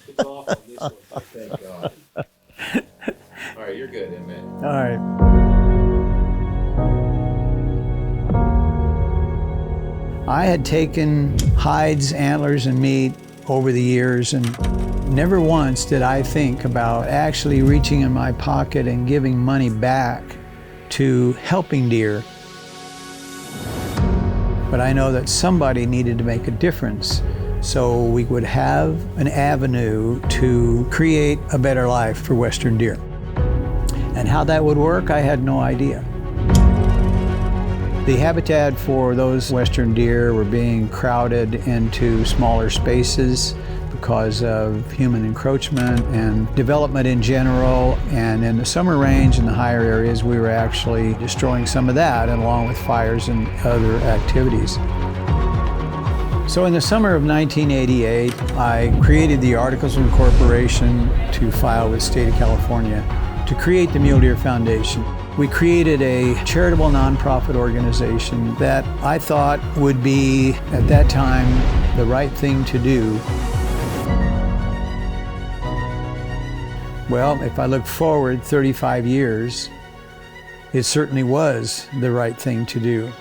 It's off on this one, thank God. All right, you're good, man. All right. I had taken hides, antlers, and meat over the years, and never once did I think about actually reaching in my pocket and giving money back to helping deer. But I know that somebody needed to make a difference, so we would have an avenue to create a better life for Western deer. And how that would work, I had no idea. The habitat for those Western deer were being crowded into smaller spaces because of human encroachment and development in general. And in the summer range and the higher areas, we were actually destroying some of that, and along with fires and other activities. So in the summer of 1988, I created the Articles of Incorporation to file with the state of California to create the Mule Deer Foundation. We created a charitable nonprofit organization that I thought would be, at that time, the right thing to do. Well, if I look forward 35 years, it certainly was the right thing to do.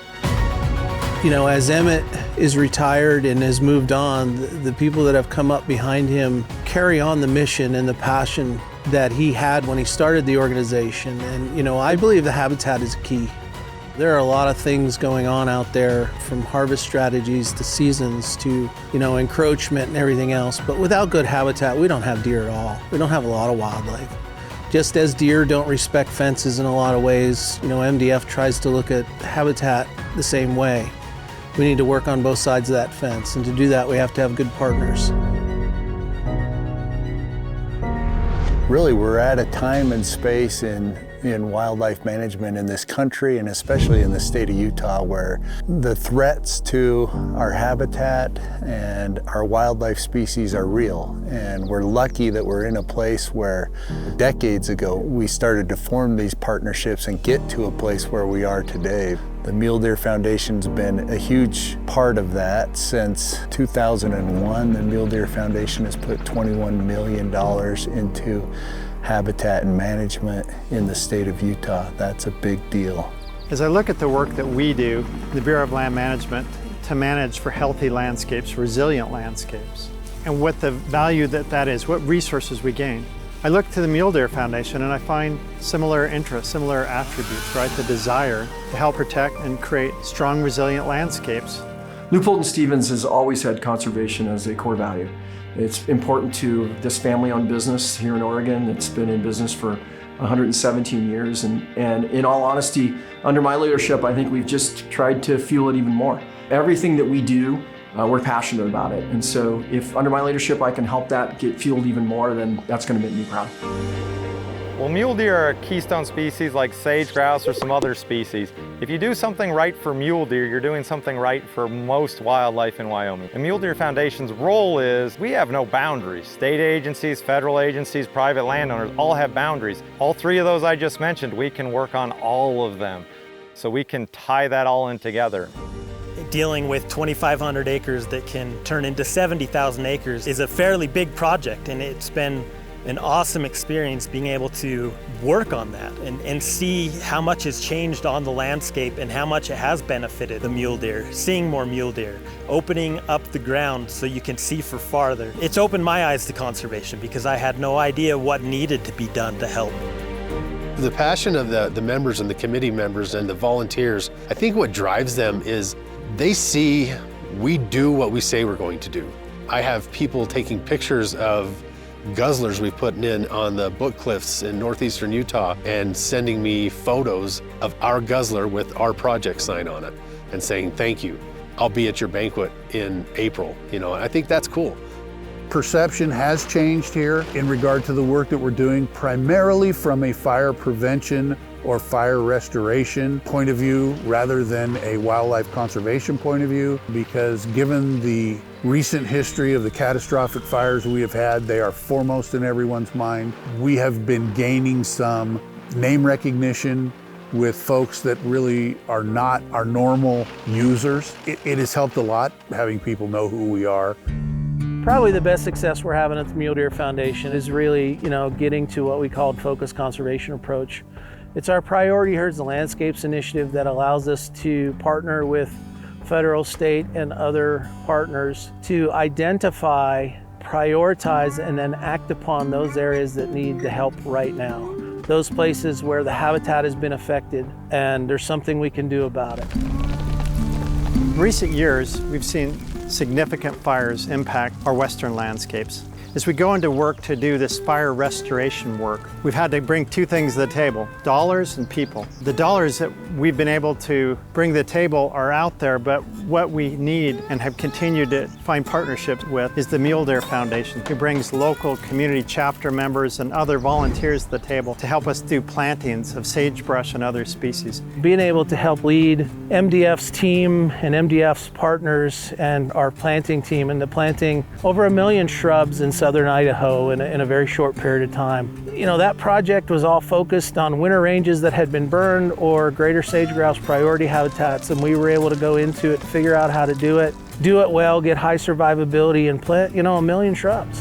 You know, as Emmett is retired and has moved on, the people that have come up behind him carry on the mission and the passion that he had when he started the organization. And, you know, I believe the habitat is key. There are a lot of things going on out there, from harvest strategies to seasons to, you know, encroachment and everything else. But without good habitat, we don't have deer at all. We don't have a lot of wildlife. Just as deer don't respect fences in a lot of ways, you know, MDF tries to look at habitat the same way. We need to work on both sides of that fence. And to do that, we have to have good partners. Really, we're at a time and space in wildlife management in this country, and especially in the state of Utah, where the threats to our habitat and our wildlife species are real. And we're lucky that we're in a place where decades ago we started to form these partnerships and get to a place where we are today. The Mule Deer Foundation's been a huge part of that. Since 2001, the Mule Deer Foundation has put $21 million into habitat and management in the state of Utah. That's a big deal. As I look at the work that we do, the Bureau of Land Management, to manage for healthy landscapes, resilient landscapes, and what the value that is, what resources we gain, I look to the Mule Deer Foundation and I find similar interests, similar attributes, right? The desire to help protect and create strong, resilient landscapes. Leupold and Stevens has always had conservation as a core value. It's important to this family-owned business here in Oregon. It's been in business for 117 years, and in all honesty, under my leadership, I think we've just tried to fuel it even more. Everything that we do, we're passionate about it, and so if under my leadership I can help that get fueled even more, then that's going to make me proud. Well, mule deer are a keystone species like sage grouse or some other species. If you do something right for mule deer, you're doing something right for most wildlife in Wyoming. The Mule Deer Foundation's role is we have no boundaries. State agencies, federal agencies, private landowners all have boundaries. All three of those I just mentioned, we can work on all of them. So we can tie that all in together. Dealing with 2,500 acres that can turn into 70,000 acres is a fairly big project, and it's been an awesome experience being able to work on that and see how much has changed on the landscape and how much it has benefited the mule deer, seeing more mule deer, opening up the ground so you can see for farther. It's opened my eyes to conservation because I had no idea what needed to be done to help. The passion of the members and the committee members and the volunteers, I think what drives them is they see we do what we say we're going to do. I have people taking pictures of guzzlers we've put in on the book cliffs in northeastern Utah and sending me photos of our guzzler with our project sign on it and saying, thank you, I'll be at your banquet in April. You know, I think that's cool. Perception has changed here in regard to the work that we're doing, primarily from a fire prevention or fire restoration point of view rather than a wildlife conservation point of view, because given the recent history of the catastrophic fires we have had, they are foremost in everyone's mind. We have been gaining some name recognition with folks that really are not our normal users. It has helped a lot having people know who we are. Probably the best success we're having at the Mule Deer Foundation is really, getting to what we called focused conservation approach. It's our Priority Herds and Landscapes initiative that allows us to partner with federal, state, and other partners to identify, prioritize, and then act upon those areas that need the help right now. Those places where the habitat has been affected and there's something we can do about it. In recent years, we've seen significant fires impact our western landscapes. As we go into work to do this fire restoration work, we've had to bring two things to the table: dollars and people. The dollars that we've been able to bring to the table are out there, but what we need and have continued to find partnerships with is the Mule Deer Foundation, who brings local community chapter members and other volunteers to the table to help us do plantings of sagebrush and other species. Being able to help lead MDF's team and MDF's partners and our planting team into planting over 1 million shrubs in southern Idaho in a very short period of time. That project was all focused on winter ranges that had been burned or greater sage-grouse priority habitats, and we were able to go into it, figure out how to do it well, get high survivability, and plant, 1 million shrubs.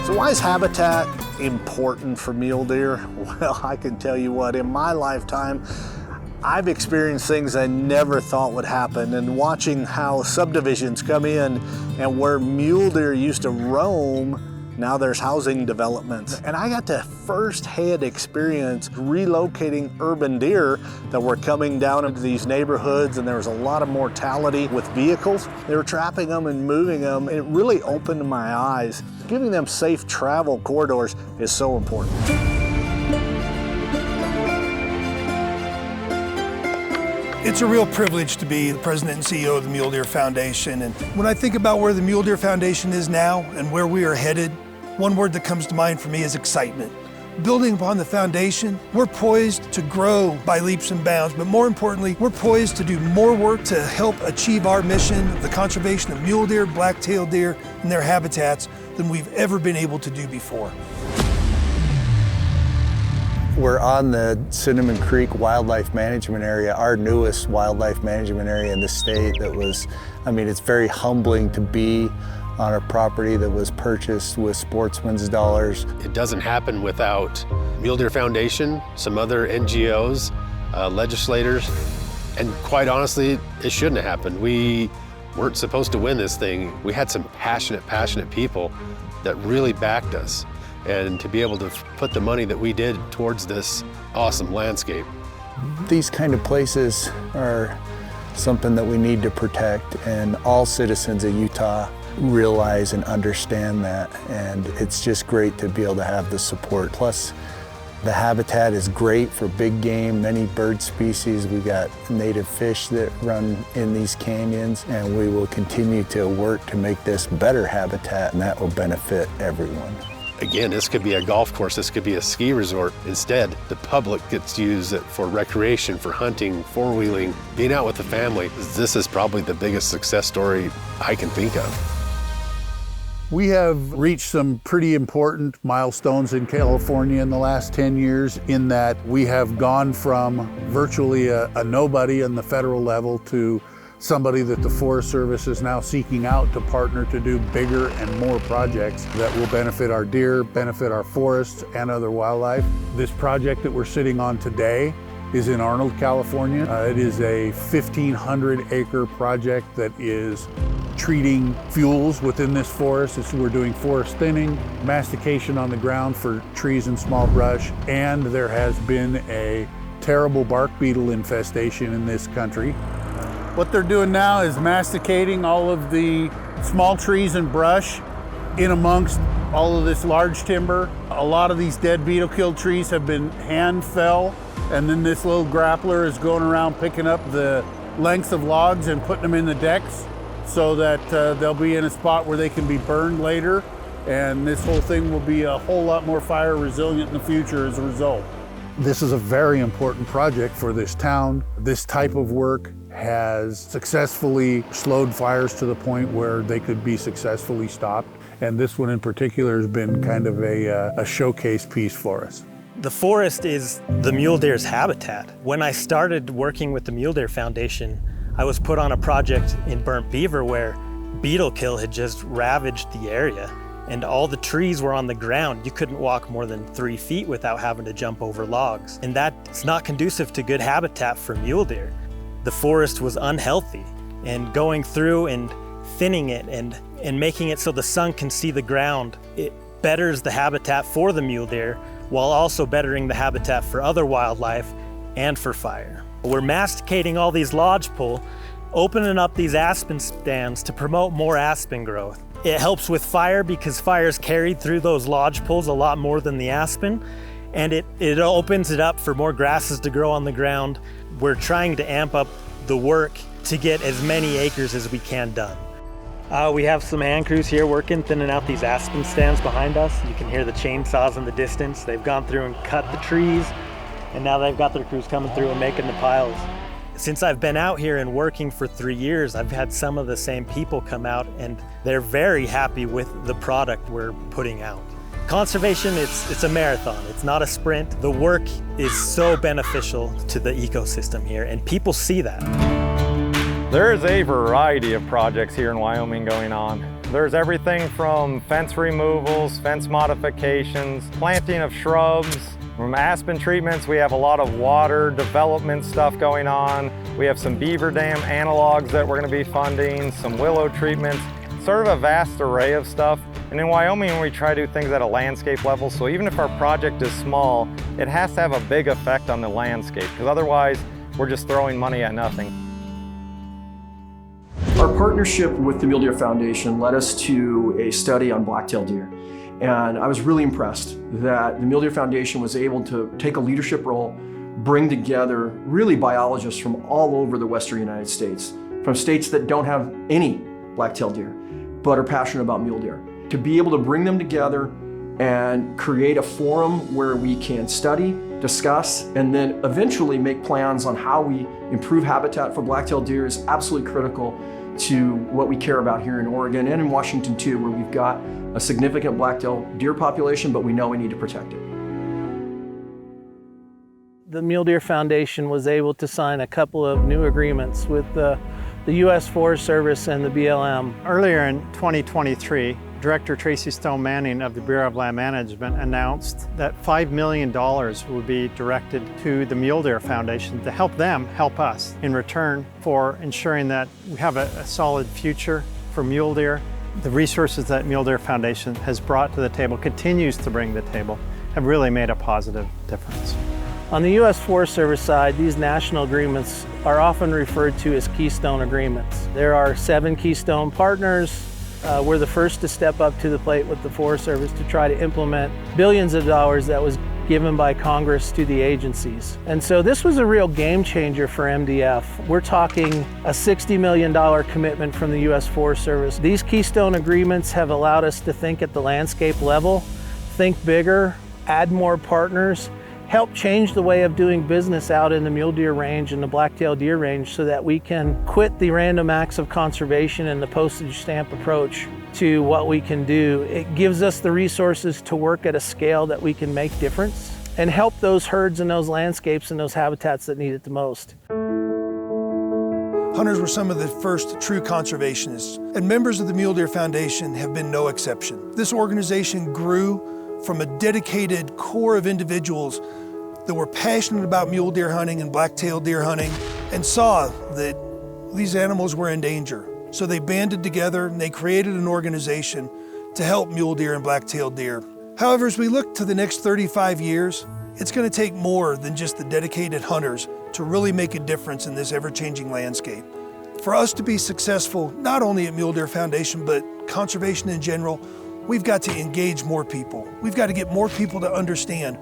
So why is habitat important for mule deer? Well, I can tell you what, in my lifetime, I've experienced things I never thought would happen, and watching how subdivisions come in and where mule deer used to roam, now there's housing developments. And I got to first-hand experience relocating urban deer that were coming down into these neighborhoods, and there was a lot of mortality with vehicles. They were trapping them and moving them. It really opened my eyes. Giving them safe travel corridors is so important. It's a real privilege to be the president and CEO of the Mule Deer Foundation. And when I think about where the Mule Deer Foundation is now and where we are headed, one word that comes to mind for me is excitement. Building upon the foundation, we're poised to grow by leaps and bounds, but more importantly, we're poised to do more work to help achieve our mission of the conservation of mule deer, black-tailed deer, and their habitats than we've ever been able to do before. We're on the Cinnamon Creek Wildlife Management Area, our newest wildlife management area in the state. It's very humbling to be on a property that was purchased with sportsman's dollars. It doesn't happen without Mule Deer Foundation, some other NGOs, legislators, and quite honestly, it shouldn't have happened. We weren't supposed to win this thing. We had some passionate people that really backed us. And to be able to put the money that we did towards this awesome landscape. These kind of places are something that we need to protect, and all citizens of Utah realize and understand that, and it's just great to be able to have the support. Plus, the habitat is great for big game, many bird species. We got native fish that run in these canyons, and we will continue to work to make this better habitat, and that will benefit everyone. Again, this could be a golf course, this could be a ski resort. Instead, the public gets to use it for recreation, for hunting, four-wheeling, being out with the family. This is probably the biggest success story I can think of. We have reached some pretty important milestones in California in the last 10 years in that we have gone from virtually a nobody on the federal level to somebody that the Forest Service is now seeking out to partner to do bigger and more projects that will benefit our deer, benefit our forests, and other wildlife. This project that we're sitting on today is in Arnold, California. It is a 1,500-acre project that is treating fuels within this forest. We're doing forest thinning, mastication on the ground for trees and small brush, and there has been a terrible bark beetle infestation in this country. What they're doing now is masticating all of the small trees and brush in amongst all of this large timber. A lot of these dead beetle-killed trees have been hand fell, and then this little grappler is going around picking up the lengths of logs and putting them in the decks so that they'll be in a spot where they can be burned later, and this whole thing will be a whole lot more fire resilient in the future as a result. This is a very important project for this town. This type of work has successfully slowed fires to the point where they could be successfully stopped. And this one in particular has been kind of a showcase piece for us. The forest is the mule deer's habitat. When I started working with the Mule Deer Foundation, I was put on a project in Burnt Beaver where beetle kill had just ravaged the area, and all the trees were on the ground. You couldn't walk more than 3 feet without having to jump over logs. And that's not conducive to good habitat for mule deer. The forest was unhealthy, and going through and thinning it and making it so the sun can see the ground, it betters the habitat for the mule deer while also bettering the habitat for other wildlife and for fire. We're masticating all these lodgepole, opening up these aspen stands to promote more aspen growth. It helps with fire because fire's carried through those lodgepoles a lot more than the aspen, and it opens it up for more grasses to grow on the ground. We're trying to amp up the work to get as many acres as we can done. We have some hand crews here working, thinning out these aspen stands behind us. You can hear the chainsaws in the distance. They've gone through and cut the trees, and now they've got their crews coming through and making the piles. Since I've been out here and working for 3 years, I've had some of the same people come out, and they're very happy with the product we're putting out. Conservation, it's a marathon, it's not a sprint. The work is so beneficial to the ecosystem here, and people see that. There's a variety of projects here in Wyoming going on. There's everything from fence removals, fence modifications, planting of shrubs. From aspen treatments, we have a lot of water development stuff going on. We have some beaver dam analogs that we're going to be funding, some willow treatments, sort of a vast array of stuff. And in Wyoming, we try to do things at a landscape level, so even if our project is small, it has to have a big effect on the landscape, because otherwise we're just throwing money at nothing. Our partnership with the Mule Deer Foundation led us to a study on black-tailed deer. And I was really impressed that the Mule Deer Foundation was able to take a leadership role, bring together really biologists from all over the Western United States, from states that don't have any black-tailed deer, but are passionate about mule deer. To be able to bring them together and create a forum where we can study, discuss, and then eventually make plans on how we improve habitat for black-tailed deer is absolutely critical to what we care about here in Oregon and in Washington too, where we've got a significant black-tailed deer population, but we know we need to protect it. The Mule Deer Foundation was able to sign a couple of new agreements with the U.S. Forest Service and the BLM. Earlier in 2023, Director Tracy Stone Manning of the Bureau of Land Management announced that $5 million would be directed to the Mule Deer Foundation to help them help us in return for ensuring that we have a solid future for mule deer. The resources that Mule Deer Foundation has brought to the table, continues to bring to the table, have really made a positive difference. On the U.S. Forest Service side, these national agreements are often referred to as Keystone Agreements. There are 7 Keystone partners. We're the first to step up to the plate with the Forest Service to try to implement billions of dollars that was given by Congress to the agencies. And so this was a real game changer for MDF. We're talking a $60 million commitment from the U.S. Forest Service. These Keystone Agreements have allowed us to think at the landscape level, think bigger, add more partners, help change the way of doing business out in the mule deer range and the black-tailed deer range so that we can quit the random acts of conservation and the postage stamp approach to what we can do. It gives us the resources to work at a scale that we can make difference and help those herds and those landscapes and those habitats that need it the most. Hunters were some of the first true conservationists, and members of the Mule Deer Foundation have been no exception. This organization grew from a dedicated core of individuals that were passionate about mule deer hunting and black-tailed deer hunting and saw that these animals were in danger. So they banded together and they created an organization to help mule deer and black-tailed deer. However, as we look to the next 35 years, it's going to take more than just the dedicated hunters to really make a difference in this ever-changing landscape. For us to be successful, not only at Mule Deer Foundation, but conservation in general, we've got to engage more people. We've got to get more people to understand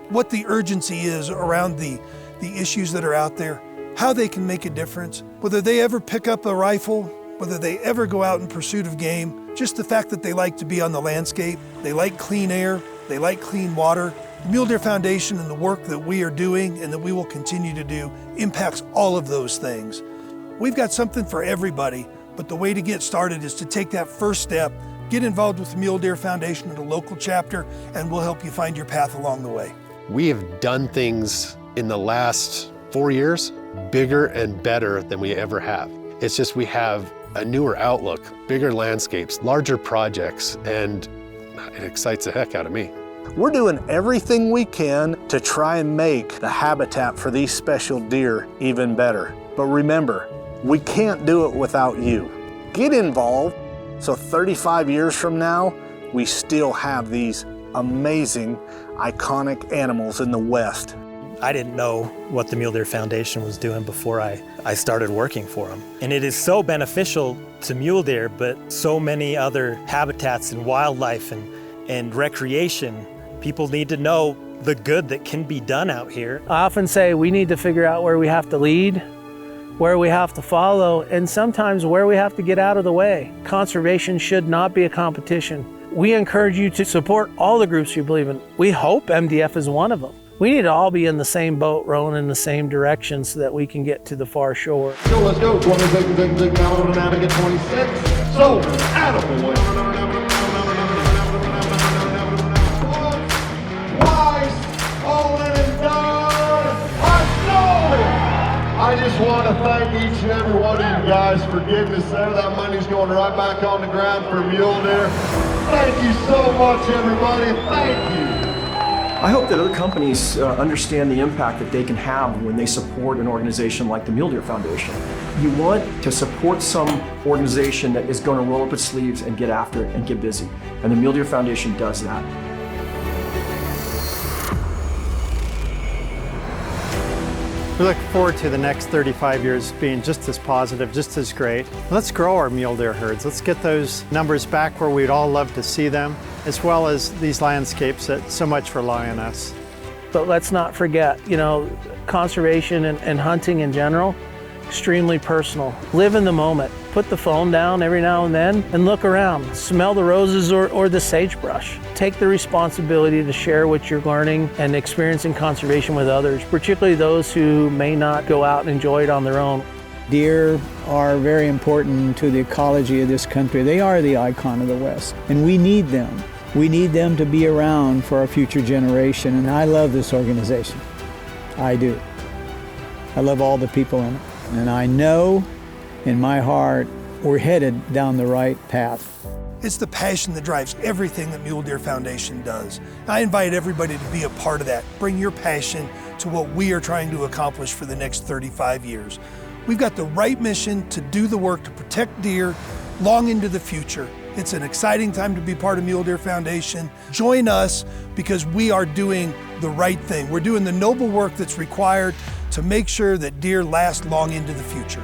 what the urgency is around the issues that are out there, how they can make a difference, whether they ever pick up a rifle, whether they ever go out in pursuit of game, just the fact that they like to be on the landscape, they like clean air, they like clean water. The Mule Deer Foundation and the work that we are doing and that we will continue to do impacts all of those things. We've got something for everybody, but the way to get started is to take that first step, get involved with the Mule Deer Foundation at a local chapter, and we'll help you find your path along the way. We have done things in the last 4 years bigger and better than we ever have. It's just we have a newer outlook, bigger landscapes, larger projects, and it excites the heck out of me. We're doing everything we can to try and make the habitat for these special deer even better. But remember, we can't do it without you. Get involved so 35 years from now, we still have these amazing, iconic animals in the West. I didn't know what the Mule Deer Foundation was doing before I started working for them. And it is so beneficial to mule deer, but so many other habitats and wildlife and recreation. People need to know the good that can be done out here. I often say we need to figure out where we have to lead, where we have to follow, and sometimes where we have to get out of the way. Conservation should not be a competition. We encourage you to support all the groups you believe in. We hope MDF is one of them. We need to all be in the same boat, rowing in the same direction so that we can get to the far shore. So let's go. 26, now to navigate 26. So, attaboy. Twice, all in and done. I just want to thank each and every one of you guys for getting us there. That money's going right back on the ground for mule deer. Thank you so much, everybody. Thank you. I hope that other companies understand the impact that they can have when they support an organization like the Mule Deer Foundation. You want to support some organization that is going to roll up its sleeves and get after it and get busy. And the Mule Deer Foundation does that. We look forward to the next 35 years being just as positive, just as great. Let's grow our mule deer herds. Let's get those numbers back where we'd all love to see them, as well as these landscapes that so much rely on us. But let's not forget, conservation and hunting in general, extremely personal. Live in the moment. Put the phone down every now and then and look around. Smell the roses or the sagebrush. Take the responsibility to share what you're learning and experiencing conservation with others, particularly those who may not go out and enjoy it on their own. Deer are very important to the ecology of this country. They are the icon of the West, and we need them. We need them to be around for our future generation, and I love this organization. I do. I love all the people in it, and I know in my heart we're headed down the right path. It's the passion that drives everything that Mule Deer Foundation does. I invite everybody to be a part of that. Bring your passion to what we are trying to accomplish for the next 35 years. We've got the right mission to do the work to protect deer long into the future. It's an exciting time to be part of Mule Deer Foundation. Join us because we are doing the right thing. We're doing the noble work that's required to make sure that deer last long into the future.